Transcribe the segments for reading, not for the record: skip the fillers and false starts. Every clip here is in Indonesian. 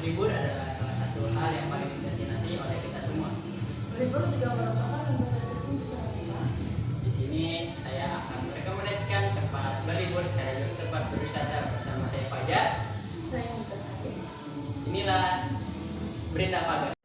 Libur adalah salah satu hal yang paling dinanti oleh kita semua. Libur juga merupakan masa penting kita. Di sini saya akan merekomendasikan tempat berlibur sekaligus tempat berwisata bersama saya Fajar. Saya Mita Sari. Inilah berita Pagar.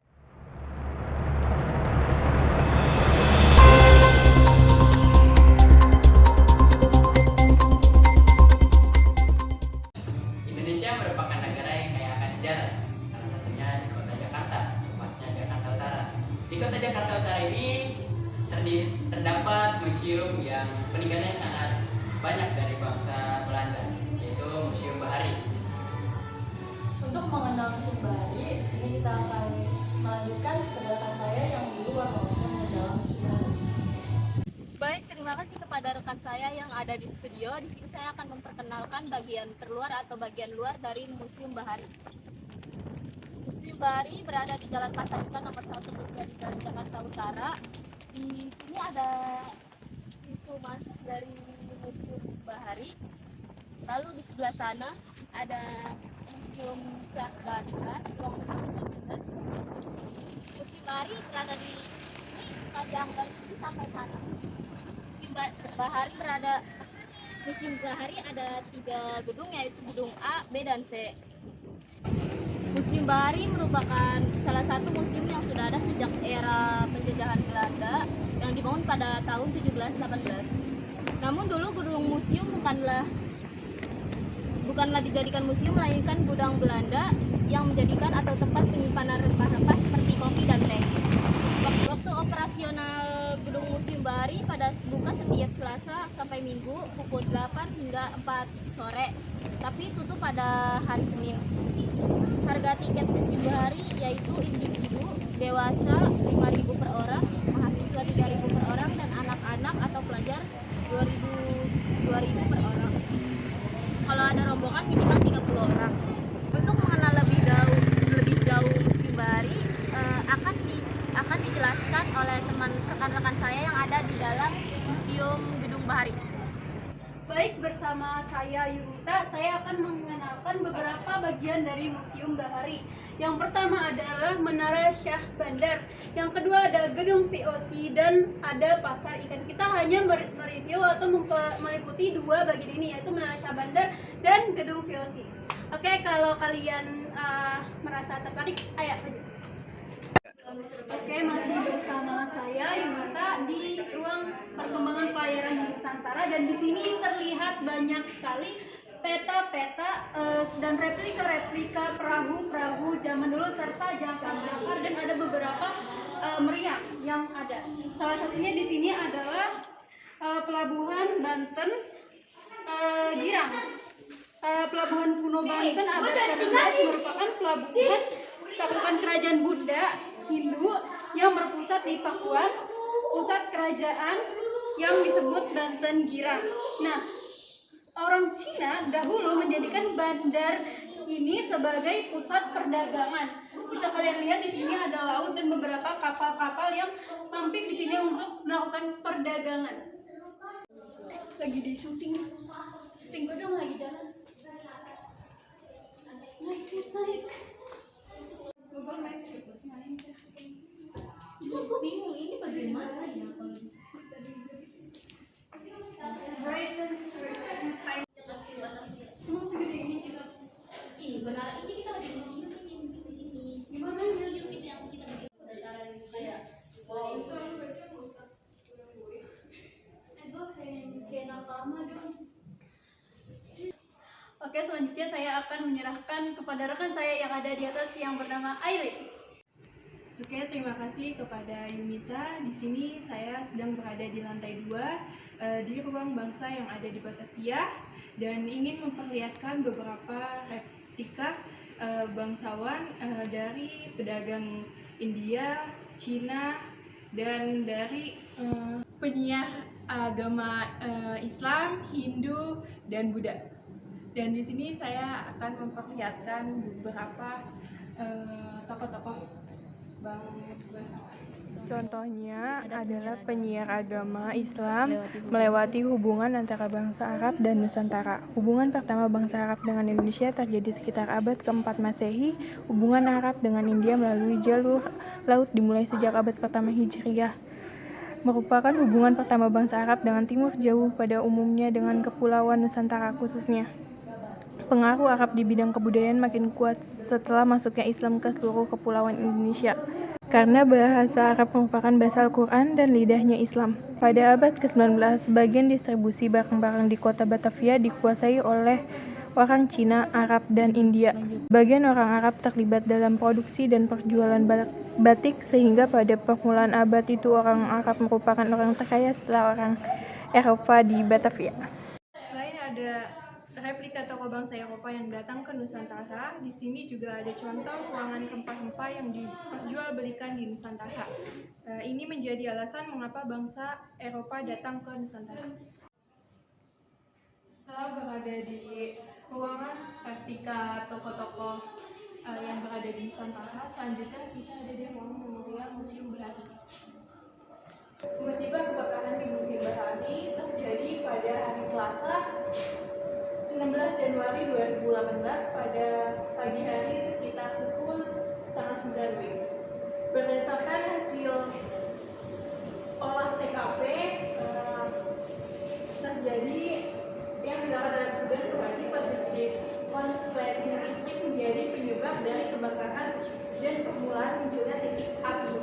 Indonesia merupakan negara yang kaya akan sejarah, salah satunya di kota Jakarta, tepatnya Jakarta Utara. Di kota Jakarta Utara ini terdapat museum yang peninggalannya sangat banyak dari bangsa Belanda, yaitu Museum Bahari. Untuk mengenal Museum Bahari, di sini kita akan melanjutkan perjalanan saya yang dulu warna-warni mendalam Museum Bahari. Baik, terima kasih kepada rekan saya yang ada di studio. Di sini saya akan memperkenalkan bagian terluar atau bagian luar dari Museum Bahari. Museum Bahari berada di Jalan Pasarikan nomor 1 Bagian dari Jakarta Utara. Di sini ada pintu masuk dari Museum Bahari. Lalu di sebelah sana ada Museum Syah Bandar, Museum Syah Bandar. Museum Bahari berada di ini sepanjang dari sini sampai sana. Museum Bahari ada 3 gedung, yaitu gedung A, B, dan C. Museum Bahari merupakan salah satu museum yang sudah ada sejak era penjajahan Belanda yang dibangun pada tahun 1718. Namun dulu gedung museum bukanlah dijadikan museum, melainkan gudang Belanda yang menjadikan atau tempat penyimpanan rempah-rempah seperti kopi dan teh. Waktu operasional gedung Museum Bahari pada buka setiap Selasa sampai Minggu pukul 8 hingga 4 sore, tapi tutup pada hari Senin. Harga tiket Museum Bahari yaitu individu dewasa 5.000 per orang, mahasiswa 3.000 per orang, dan anak-anak atau pelajar 2.000 per orang. Kalau ada rombongan minimal 30 orang. Untuk mengenal lebih jauh Museum Bahari akan dijelaskan oleh rekan-rekan saya yang ada di dalam Museum Gedung Bahari. Baik, bersama saya Yunita, saya akan mengenalkan beberapa bagian dari Museum Bahari. Yang pertama adalah Menara Syah Bandar, yang kedua ada Gedung VOC, dan ada Pasar Ikan. Kita hanya mereview atau meliputi 2 bagian ini, yaitu Menara Syah Bandar dan Gedung VOC. Oke, kalau kalian merasa tertarik, ayo lanjut. Oke, masih bersama saya Yunita di ruang perkembangan pelayaran di Nusantara, dan di sini terlihat banyak sekali peta-peta dan replika-replika perahu-perahu zaman dulu serta jangkar-jangkar, dan ada beberapa meriam yang ada. Salah satunya di sini adalah Pelabuhan Banten Girang. Pelabuhan kuno Banten abad ke-16 merupakan pelabuhan kerajaan Buddha Hindu yang berpusat di Pakuan, pusat kerajaan yang disebut Banten Girang. Nah, orang Cina dahulu menjadikan bandar ini sebagai pusat perdagangan. Bisa kalian lihat di sini ada laut dan beberapa kapal-kapal yang mampir di sini untuk melakukan perdagangan. Lagi di syuting gue dong, lagi jalan. Naik. Google Maps main. Cuma gue bingung ini bagaimana ya kalau di sini. Emang segede ini kita. Benar, ini kita lagi di sini, museum di sini. Gimana museum kita yang kita bikin secara Indonesia? Wow. Itu kayak nakama dong. Oke, selanjutnya saya akan menyerahkan kepada rekan saya yang ada di atas yang bernama Aileen. Oke, terima kasih kepada Yumita. Di sini saya sedang berada di lantai 2 di ruang bangsa yang ada di Batavia, dan ingin memperlihatkan beberapa replika bangsawan dari pedagang India, Cina, dan dari penyiar agama Islam, Hindu, dan Buddha. Dan di sini saya akan memperlihatkan beberapa tokoh-tokoh Contohnya adalah penyiar agama Islam melewati hubungan antara bangsa Arab dan Nusantara. Hubungan pertama bangsa Arab dengan Indonesia terjadi sekitar abad ke-4 Masehi. Hubungan Arab dengan India melalui jalur laut dimulai sejak abad pertama Hijriah. Merupakan hubungan pertama bangsa Arab dengan Timur Jauh, pada umumnya dengan Kepulauan Nusantara khususnya. Pengaruh Arab di bidang kebudayaan makin kuat setelah masuknya Islam ke seluruh kepulauan Indonesia. Karena bahasa Arab merupakan bahasa Al-Quran dan lidahnya Islam. Pada abad ke-19, sebagian distribusi barang-barang di kota Batavia dikuasai oleh orang Cina, Arab, dan India. Bagian orang Arab terlibat dalam produksi dan perjualan batik, sehingga pada permulaan abad itu orang Arab merupakan orang terkaya setelah orang Eropa di Batavia. Selain ada replika toko bangsa Eropa yang datang ke Nusantara, di sini juga ada contoh ruangan rempah-rempah yang diperjualbelikan di Nusantara. Ini menjadi alasan mengapa bangsa Eropa datang ke Nusantara. Setelah berada di ruangan replika toko-toko yang berada di Nusantara, selanjutnya kita ada di ruang memorial Museum Bahari. Musibah kebakaran di Museum Bahari terjadi pada hari Selasa 16 Januari 2018 pada pagi hari sekitar pukul 8:30 WIB. Berdasarkan hasil olah TKP, terjadi yang dilakukan oleh petugas berwajib listrik. Konsleting listrik menjadi penyebab dari kebakaran dan permulaan munculnya titik api.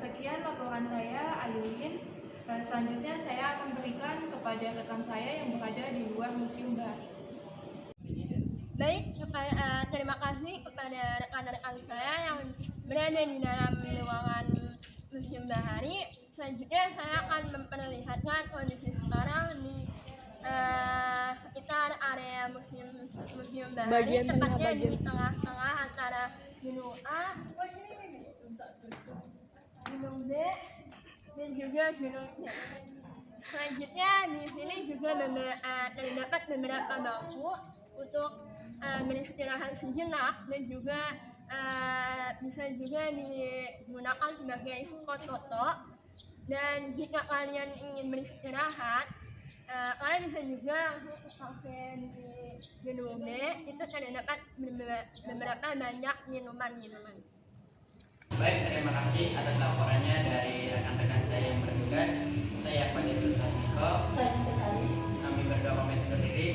Sekian laporan saya, Ayulin. Selanjutnya saya akan berikan kepada rekan saya yang berada di luar Museum Bahari. Baik, terima kasih kepada rekan-rekan saya yang berada di dalam ruangan Museum Bahari. Selanjutnya saya akan memperlihatkan kondisi sekarang di sekitar area Museum Bahari, tepatnya di tengah-tengah antara Gunung A, Gunung B, dan juga Gunung C. Selanjutnya di sini juga terdapat beberapa bangku untuk beristirahat sejenak, dan juga bisa juga digunakan sebagai spot foto. Dan jika kalian ingin beristirahat, kalian bisa juga langsung ke kafe di Gunung B. Itu terdapat beberapa banyak minuman-minuman. Baik, terima kasih atas laporannya dari rekan-rekan saya yang bertugas. Saya Fadil Niko. Saya Kesali. Kami berdua pamit undur diri.